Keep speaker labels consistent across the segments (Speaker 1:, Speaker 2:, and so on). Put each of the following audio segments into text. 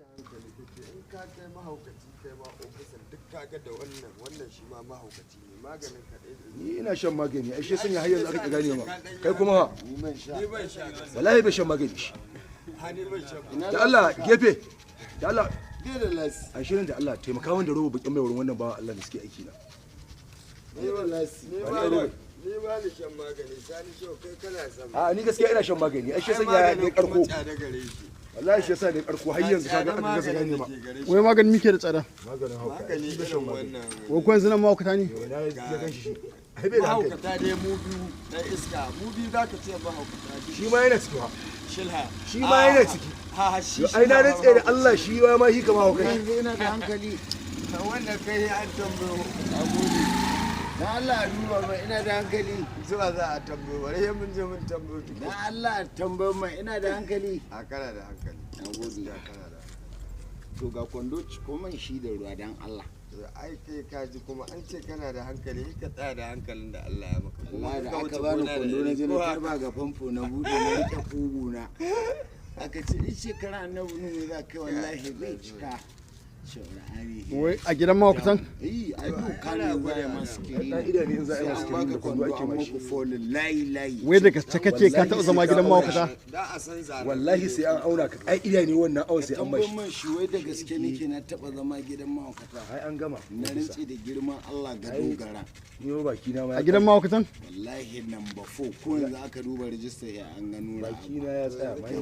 Speaker 1: hankali kake in ka kai mahaukaci kai ma ofisan duk kaga da wannan shi ma mahaukaci ne maganin ka dai
Speaker 2: ni ina shan magani ai shi sanya har yanzu aka gane ma kai kuma
Speaker 1: ni ban sha
Speaker 2: wallahi bai shan magani shi
Speaker 1: hani ban sha
Speaker 2: da Allah gefe da Allah
Speaker 1: bai da lasi
Speaker 2: a shirin da Allah taimaka min da robo bakin mai wurin wannan bawan Allah da suke aiki na
Speaker 1: ni ba lasi ni ba ni shan magani sani shi kai kana san
Speaker 2: a ni gaskiya ina shan magani ai shi sanya ne karko wallahi shi yasa ne karko har yanzu kaga aka gaza gane ma
Speaker 3: wai magani muke da tsada
Speaker 1: magani irin wannan
Speaker 3: wai ko yanzu nan mahaukata ne
Speaker 2: na ya ganshi shi ai bai da hankali
Speaker 1: mahaukata dai mu biyu na iska mu biyu zaka ce mahaukata
Speaker 2: shi ma yana ciki ha
Speaker 1: shilha
Speaker 2: shi ma yana ciki
Speaker 1: ha shi
Speaker 2: ai na rantsa da Allah shi ma shi kama haukai
Speaker 1: yana da hankali wannan kai an tambayo agodi dan Allah a duba mai ina da hankali zuwa za a tambayo bare sai mun je mun tambayo dan Allah tambayo mai ina da hankali a kana da hankali agodi da kana da to ga kwando ko man shi da ruwa dan Allah ai kai ka ji kuma an ce kana da hankali ka tsaya da hankalin da Allah ya maka kuma da aka bani kwando na je na karba ga famfo na bude na rike kuguna aka ce in shekara annabi ne za kai wallahi bai cika
Speaker 3: wai a gidan mahaukatan
Speaker 1: ai doka ne waya masu kiri
Speaker 2: dan idani in za a yi masu kiri da kwando ake mashi
Speaker 1: folin layi
Speaker 3: wai da gaske kake ka taɓa zama gidan mahaukata
Speaker 1: da a san zara
Speaker 2: wallahi sai an auna ka ai idani wannan awon sai an mashi
Speaker 1: man shi wai da gaske nake na taba zama gidan mahaukata
Speaker 2: ai an gama
Speaker 1: na rantsi da girman Allah ga dogara
Speaker 2: ni ba baki na ma
Speaker 3: a gidan mahaukatan
Speaker 1: wallahi number 4 ko yanzu aka duba rijista ya an gano
Speaker 2: baki na ya tsaya mai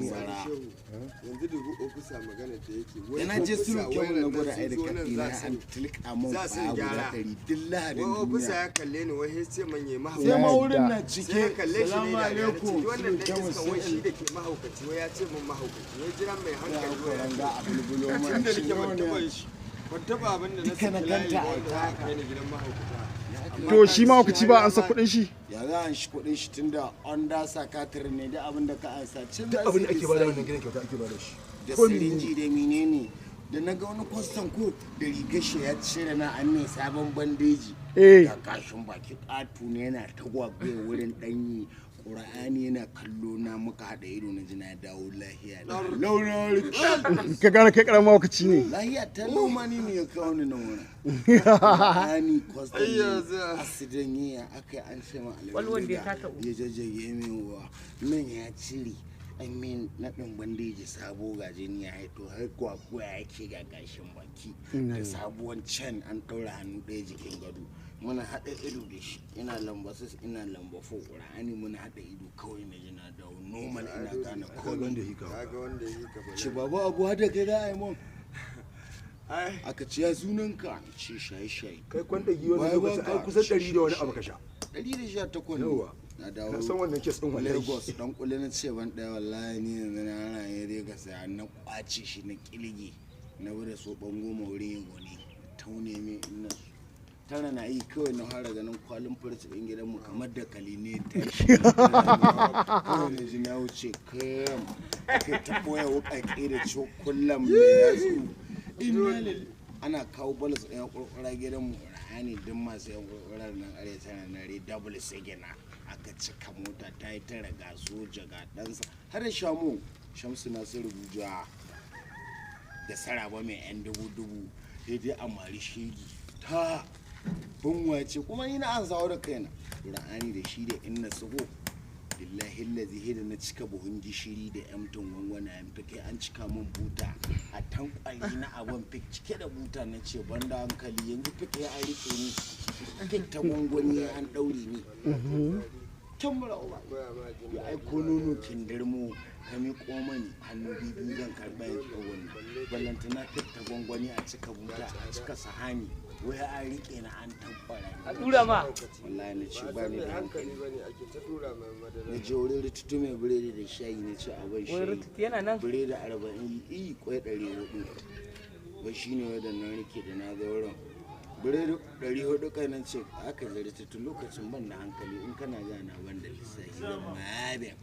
Speaker 1: yanzu dubu ofisa magana da yake
Speaker 4: yana je su kyau na gwada ai da kafi na an tilka mun ba guda 100 dillahi
Speaker 1: wai ofisa ya kalle ni wai sai manye mahaukaci
Speaker 4: sai ma wurin na cike
Speaker 1: sai ya kalle shi ne
Speaker 4: salamu
Speaker 1: da
Speaker 4: alaikum
Speaker 1: wannan da iskan wai shi da ke mahaukaci wai ya ce mun mahaukaci wai jiran mai hankali wai ya
Speaker 4: ga a bulbulo
Speaker 1: tun da
Speaker 4: man
Speaker 1: nake ban taba abin da na
Speaker 4: Ita na
Speaker 1: saki layi
Speaker 4: kanta
Speaker 1: ba
Speaker 4: a
Speaker 1: wanda
Speaker 4: ta
Speaker 1: za ka kai ni gidan mahaukata
Speaker 3: to shi mahaukaci ba an sa kuɗin shi
Speaker 4: ya za a shi kuɗin shi tunda onda sakatar ne da abin da ka ansa cin
Speaker 2: duk abin da ake bada wannan gidan kyauta ake bada shi
Speaker 4: da sirinji da menene da na ga wani kwastan ko da rigar shi ya cire na an ne sabon bandeji ga kashin baki ƙatu ne yana ta gwagwaye wurin ɗanyi ƙura'ani yana kallo na muka haɗa ido na ji na dawo lahiya launar
Speaker 3: ka gane kai karamin mahaukaci ne
Speaker 4: lahiya ta laumani ne ya kawo ni nan wurin ƙura'ani kwastan ne asidan yi aka yi an ce ma alaƙa ya jajjaye min wa nan ya cire amin naɗin bandeji sabo gaje ni ya haito har kuwa yake ga gashin baki da sabuwan can an ɗaura hannu ɗaya jikin gado muna haɗa ido da shi ina lamba 6 ina lamba 4 ƙura'ani muna haɗa ido kawai na ji na dawo normal ina gane
Speaker 2: wanda
Speaker 4: kawai
Speaker 2: hika
Speaker 1: kaga wanda yi ka bala
Speaker 4: ce babu abu hada kai za a yi mun aka ce ya sunanka ce shaye-shaye
Speaker 2: kai kwanda giyo ne lokaci ai kusan 100 da wani abu ka sha
Speaker 4: 118
Speaker 2: yawa
Speaker 4: na dawo
Speaker 2: ka san wannan kes din wallahi
Speaker 4: Lagos dan kule na ce ban daya wallahi ni yanzu na raye dai ga sai na kwace shi na kilge na bude so bango maure goni taune me inna tara na yi kawai na fara ganin kwalin furci din gidan mu kamar da kali ne ta shi kawai ne ji na wuce kam kai ta boye wukake da cokullam ne ya su inna ana kawo balas ɗaya kurkura gidan mu rahani din masu yan kurkurar nan are tana na re double sigina aka cika mota ta yi tara ga soja ga ɗansa har da shamu shamsu nasiru buja da saraba mai yan dubu daidai a mari shegi ta bunwace kuma ni na an zawo da kaina ra'ani da shi da inna sugo billahi lazi hida na cika buhun gishiri da yamtin gwangwana yan kai an cika min buta a tankwali na abin fik cike da buta na ce banda hankali yanzu fik ya rike ni fik ta gwangwani an ɗaure ni can mura uba ya aiko nono kindirmo ka miƙo mani hannu biyu zan karɓa ya tsawon ballantana fik ta gwangwani a cika buta a cika sahani wai a riƙe na an tabbara
Speaker 5: a tura ma
Speaker 4: wallahi na ce ba ni da hankali
Speaker 1: bane ake ta tura mai madara
Speaker 4: na je wurin rututu mai biredi da shayi na ce a bai shayi
Speaker 5: yana nan
Speaker 4: biredi 40 iyi kwai 400 wai shi ne wadannan rike da na ga wurin biredi 400 kai nan ce aka zai rututu lokacin ban da hankali in kana gana ban da lissafi zan mabe